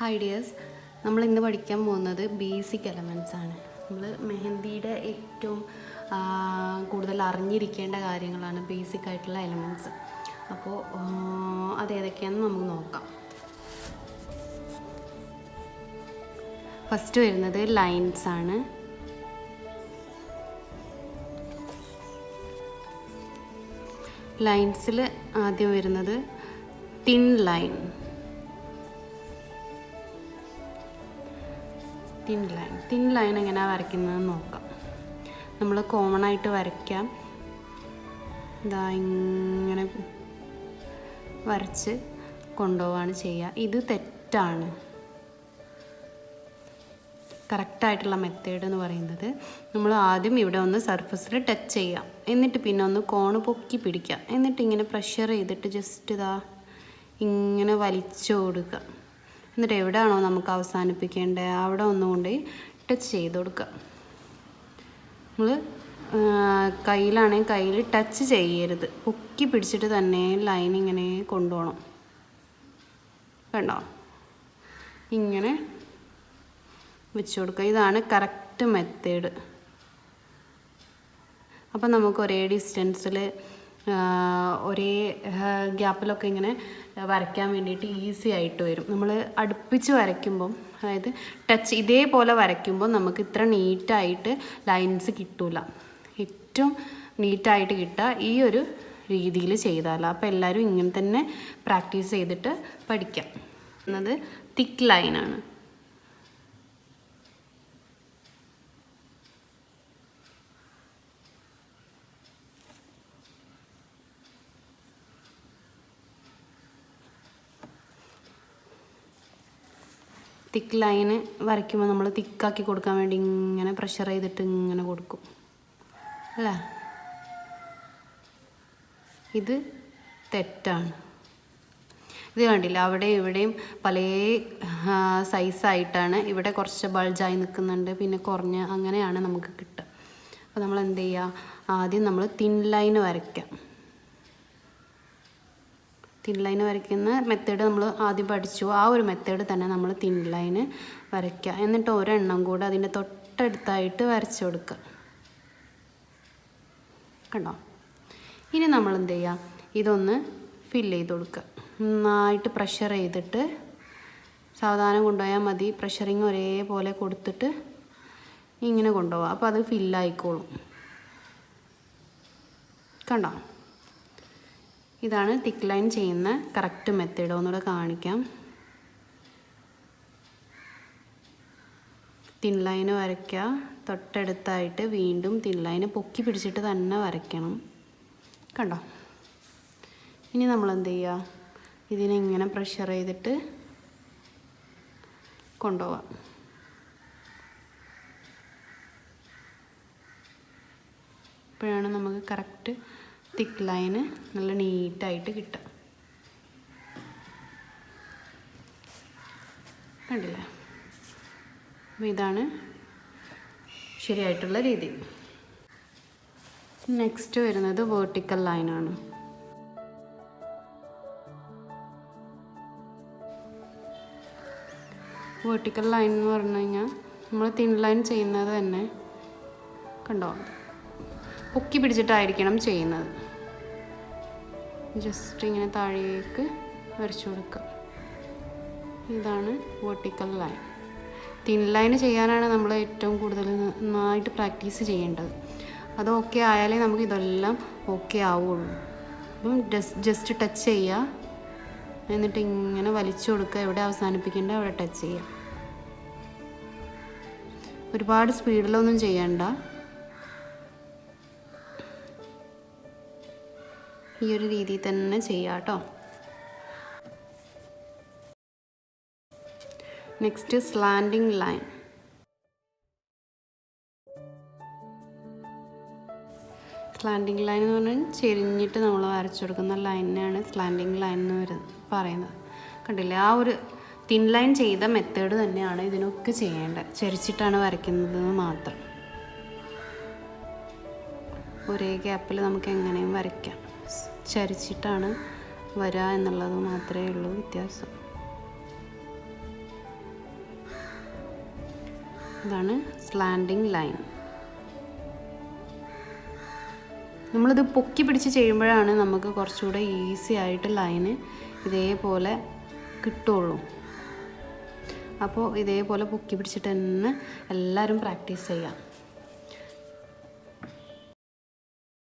Hi dears, നമ്മൾ ഇന്ന് പഠിക്കാൻ പോകുന്നത് ബേസിക് എലമെൻറ്റ്സ് ആണ്. നമ്മൾ മെഹന്തിയുടെ ഏറ്റവും കൂടുതൽ അറിഞ്ഞിരിക്കേണ്ട കാര്യങ്ങളാണ് ബേസിക് ആയിട്ടുള്ള എലമെൻറ്റ്സ്. അപ്പോൾ അതേതൊക്കെയാണെന്ന് നമുക്ക് നോക്കാം. ഫസ്റ്റ് വരുന്നത് ലൈൻസ് ആണ്. ലൈൻസിൽ ആദ്യം വരുന്നത് തിൻ ലൈൻ. തിൻ ലൈൻ എങ്ങനെയാണ് വരയ്ക്കുന്നതെന്ന് നോക്കാം. നമ്മൾ കോമൺ ആയിട്ട് വരയ്ക്കാം. ഇതാ ഇങ്ങനെ വരച്ച് കൊണ്ടുപോവാണ് ചെയ്യുക. ഇത് തെറ്റാണ്. കറക്റ്റായിട്ടുള്ള മെത്തേഡ് എന്ന് പറയുന്നത് നമ്മൾ ആദ്യം ഇവിടെ ഒന്ന് സർഫസിൽ ടച്ച് ചെയ്യാം, എന്നിട്ട് പിന്നെ ഒന്ന് കോണ് പൊക്കി പിടിക്കാം, എന്നിട്ട് ഇങ്ങനെ പ്രഷർ ചെയ്തിട്ട് ജസ്റ്റ് ഇതാ ഇങ്ങനെ വലിച്ചു കൊടുക്കുക. എന്നിട്ട് എവിടെയാണോ നമുക്ക് അവസാനിപ്പിക്കേണ്ടത് അവിടെ ഒന്നുകൊണ്ട് ടച്ച് ചെയ്ത് കൊടുക്കുക. നമ്മൾ കയ്യിലാണെങ്കിൽ കയ്യിൽ ടച്ച് ചെയ്യരുത്, പൊക്കി പിടിച്ചിട്ട് തന്നെ ലൈൻ ഇങ്ങനെ കൊണ്ടുപോകണം. കണ്ടോ, ഇങ്ങനെ വെച്ച് കൊടുക്കുക. ഇതാണ് കറക്റ്റ് മെത്തേഡ്. അപ്പം നമുക്ക് ഒരേ ഡിസ്റ്റൻസിൽ ഒരേ ഗ്യാപ്പിലൊക്കെ ഇങ്ങനെ വരയ്ക്കാൻ വേണ്ടിയിട്ട് ഈസി ആയിട്ട് വരും. നമ്മൾ അടുപ്പിച്ച് വരയ്ക്കുമ്പം, അതായത് ടച്ച് ഇതേപോലെ വരയ്ക്കുമ്പോൾ നമുക്ക് ഇത്ര നീറ്റായിട്ട് ലൈൻസ് കിട്ടില്ല. ഏറ്റവും നീറ്റായിട്ട് കിട്ടുക ഈ ഒരു രീതിയിൽ ചെയ്താൽ. അപ്പോൾ എല്ലാവരും ഇങ്ങനെ തന്നെ പ്രാക്ടീസ് ചെയ്തിട്ട് പഠിക്കാം. എന്നത് തിക്ക് ലൈനാണ്. തിക്ക് ലൈന് വരയ്ക്കുമ്പോൾ നമ്മൾ തിക്കാക്കി കൊടുക്കാൻ വേണ്ടി ഇങ്ങനെ പ്രഷർ ചെയ്തിട്ട് ഇങ്ങനെ കൊടുക്കും അല്ലേ. ഇത് തെറ്റാണ്. ഇത് കണ്ടില്ല, അവിടെ ഇവിടെയും പല സൈസായിട്ടാണ്. ഇവിടെ കുറച്ച് ബൾജായി നിൽക്കുന്നുണ്ട്, പിന്നെ കുറഞ്ഞ്, അങ്ങനെയാണ് നമുക്ക് കിട്ടുക. അപ്പോൾ നമ്മൾ എന്ത് ചെയ്യുക, ആദ്യം നമ്മൾ തിൻ ലൈന് വരയ്ക്കാം. തിൻ ലൈന് വരയ്ക്കുന്ന മെത്തേഡ് നമ്മൾ ആദ്യം പഠിച്ചു. ആ ഒരു മെത്തേഡ് തന്നെ നമ്മൾ തിൻ ലൈന് വരയ്ക്കുക. എന്നിട്ട് ഒരെണ്ണം കൂടെ അതിൻ്റെ തൊട്ടടുത്തായിട്ട് വരച്ച് കൊടുക്കുക. കണ്ടോ. ഇനി നമ്മൾ എന്ത് ചെയ്യുക, ഇതൊന്ന് ഫില്ല് ചെയ്ത് കൊടുക്കുക. നന്നായിട്ട് പ്രഷർ ചെയ്തിട്ട് സാവധാനം കൊണ്ടുപോയാൽ മതി. പ്രഷറിങ് ഒരേപോലെ കൊടുത്തിട്ട് ഇങ്ങനെ കൊണ്ടുപോകാം. അപ്പോൾ അത് ഫില്ലായിക്കോളും. കണ്ടോ. ഇതാണ് തിക്ക് ലൈൻ ചെയ്യുന്ന കറക്റ്റ് മെത്തേഡ്. ഒന്നുകൂടെ കാണിക്കാം. തിൻ ലൈന് വരയ്ക്കുക, തൊട്ടടുത്തായിട്ട് വീണ്ടും തിൻ ലൈന് പൊക്കി പിടിച്ചിട്ട് തന്നെ വരയ്ക്കണം. കണ്ടോ. ഇനി നമ്മൾ എന്ത് ചെയ്യുക, ഇതിനെ ഇങ്ങനെ പ്രഷർ ചെയ്തിട്ട് കൊണ്ടുപോവാം. അപ്പോഴാണ് നമുക്ക് കറക്റ്റ് തിക്ക് ലൈന് നല്ല നീറ്റായിട്ട് കിട്ടുക. കണ്ടില്ലേ. അപ്പോൾ ഇതാണ് ശരിയായിട്ടുള്ള രീതി. നെക്സ്റ്റ് വരുന്നത് വേർട്ടിക്കൽ ലൈനാണ്. വേർട്ടിക്കൽ ലൈൻ എന്ന് പറഞ്ഞു കഴിഞ്ഞാൽ നമ്മൾ തിൻ ലൈൻ ചെയ്യുന്നത് തന്നെ കണ്ടോ, പൊക്കി പിടിച്ചിട്ടായിരിക്കണം ചെയ്യുന്നത്. ജസ്റ്റ് ഇങ്ങനെ താഴേക്ക് വരച്ചു കൊടുക്കുക. ഇതാണ് വേർട്ടിക്കൽ ലൈൻ. തിൻ ലൈൻ ചെയ്യാനാണ് നമ്മൾ ഏറ്റവും കൂടുതൽ നന്നായിട്ട് പ്രാക്ടീസ് ചെയ്യേണ്ടത്. അത് ഓക്കെ ആയാലേ നമുക്ക് ഇതെല്ലാം ഓക്കെ ആവുള്ളൂ. അപ്പം ജസ്റ്റ് ടച്ച് ചെയ്യുക, എന്നിട്ട് ഇങ്ങനെ വലിച്ചു കൊടുക്കുക. എവിടെ അവസാനിപ്പിക്കേണ്ട അവിടെ ടച്ച് ചെയ്യുക. ഒരുപാട് സ്പീഡിലൊന്നും ചെയ്യണ്ട. ഈ ഒരു രീതിയിൽ തന്നെ ചെയ്യാം കേട്ടോ. Next slanting line. Slanting line എന്ന് പറഞ്ഞാൽ ചെരിഞ്ഞിട്ട് നമ്മൾ വരച്ചു കൊടുക്കുന്ന ലൈനാണ് സ്ലാൻഡിങ് ലൈൻ എന്ന് പറയുന്നത്. കണ്ടില്ലേ, ആ ഒരു തിൻ ലൈൻ ചെയ്ത മെത്തേഡ് തന്നെയാണ് ഇതിനൊക്കെ ചെയ്യേണ്ടത്. ചെരിച്ചിട്ടാണ് വരയ്ക്കുന്നത് മാത്രം. ഒരേ ഗ്യാപ്പിൽ നമുക്ക് എങ്ങനെയും വരയ്ക്കാം. ചരിച്ചിട്ടാണ് വരിക എന്നുള്ളത് മാത്രമേ ഉള്ളൂ വ്യത്യാസം. ഇതാണ് സ്ലാൻഡിങ് ലൈൻ. നമ്മളിത് പൊക്കി പിടിച്ച് ചെയ്യുമ്പോഴാണ് നമുക്ക് കുറച്ചുകൂടെ ഈസി ആയിട്ട് ലൈന് ഇതേപോലെ കിട്ടുള്ളൂ. അപ്പോൾ ഇതേപോലെ പൊക്കി പിടിച്ചിട്ട് തന്നെ എല്ലാവരും പ്രാക്ടീസ് ചെയ്യാം.